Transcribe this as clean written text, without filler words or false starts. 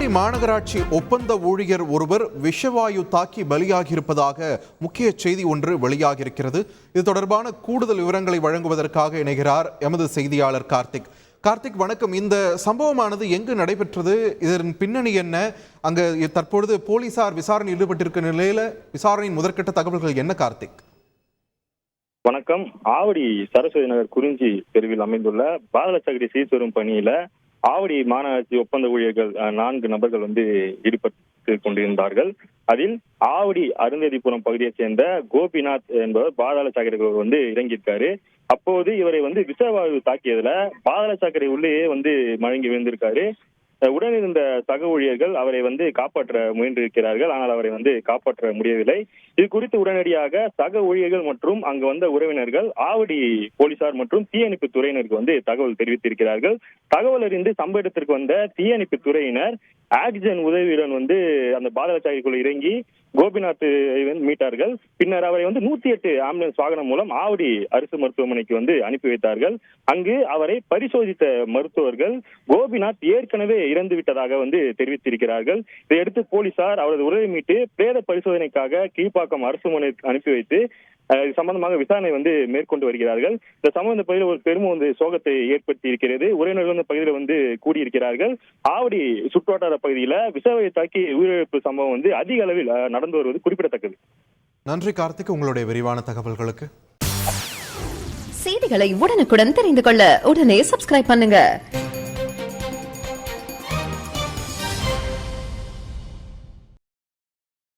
ஆவடி மாநகராட்சி ஒப்பந்த ஊழியர் ஒருவர் விஷவாயு தாக்கி பலியாகியிருப்பதாக முக்கிய செய்தி ஒன்று வெளியாகியிருக்கிறது. இது தொடர்பான கூடுதல் விவரங்களை வழங்குவதற்காக இணைகிறார் எமது செய்தியாளர் கார்த்திக். கார்த்திக், வணக்கம். இந்த சம்பவமானது எங்கு நடைபெற்றது? இதன் பின்னணி என்ன? அங்கு தற்பொழுது போலீசார் விசாரணை ஈடுபட்டிருக்க நிலையில விசாரணையின் முதற்கட்ட தகவல்கள் என்ன கார்த்திக்? வணக்கம். ஆவடி சரஸ்வதி நகர் குறிஞ்சி தெருவில் அமைந்துள்ள பாதளச்சகடி சீர்திருத்தும் பணியில ஆவடி மாநகராட்சி ஒப்பந்த ஊழியர்கள் 4 நபர்கள் ஈடுபட்டு கொண்டிருந்தார்கள். அதில் ஆவடி அருந்ததிபுரம் பகுதியைச் சேர்ந்த கோபிநாத் என்பவர் பாதாள சாக்கடைகள் இறங்கியிருக்காரு. அப்போது இவரை விஷவாயு தாக்கியதுல பாதாள சாக்கடை உள்ளேயே மயங்கி விழுந்திருக்காரு. உடனிருந்த சக ஊழியர்கள் அவரை காப்பாற்ற முயன்றிருக்கிறார்கள். ஆனால் அவரை காப்பாற்ற முடியவில்லை. இது குறித்து உடனடியாக சக ஊழியர்கள் மற்றும் அங்கு வந்த உறவினர்கள் ஆவடி போலீசார் மற்றும் தீயணைப்பு துறையினருக்கு தகவல் தெரிவித்திருக்கிறார்கள். தகவல் அறிந்து சம்பவ இடத்திற்கு வந்த தீயணைப்பு துறையினர் ஆக்சிஜன் உதவியுடன் அந்த பாதாள சாக்கடைக்குள் இறங்கி கோபிநாத் மீட்டார்கள். பின்னர் அவரை 108 ஆம்புலன்ஸ் வாகனம் மூலம் ஆவடி அரசு மருத்துவமனைக்கு அனுப்பி வைத்தார்கள். அங்கு அவரை பரிசோதித்த மருத்துவர்கள் கோபிநாத் ஏற்கனவே இறந்து விட்டதாக தெரிவித்திருக்கிறார்கள். இதையடுத்து போலீசார் அவரது உடலை மீட்டு பிரேத பரிசோதனைக்காக கீழ்ப்பாக்கம் அரசு மனைக்கு அனுப்பி வைத்து சம்பந்தமாக விசாரணை மேற்கொண்டு வருகிறார்கள். இந்த சம்பவம் இந்த பகுதியில் ஒரு பெரும் சோகத்தை ஏற்படுத்தி இருக்கிறது. உறவினர்கள் பகுதியில் கூடியிருக்கிறார்கள். ஆவடி சுற்றுவட்டார பகுதியில விஷவாயு தாக்கி உயிரிழப்பு சம்பவம் அதிக அளவில் நடந்து வருவது குறிப்பிடத்தக்கது. நன்றி கார்த்திக், உங்களுடைய விரிவான தகவல்களுக்கு. செய்திகளை உடனுக்குடன் தெரிந்து கொள்ள உடனே சப்ஸ்கிரைப் பண்ணுங்க.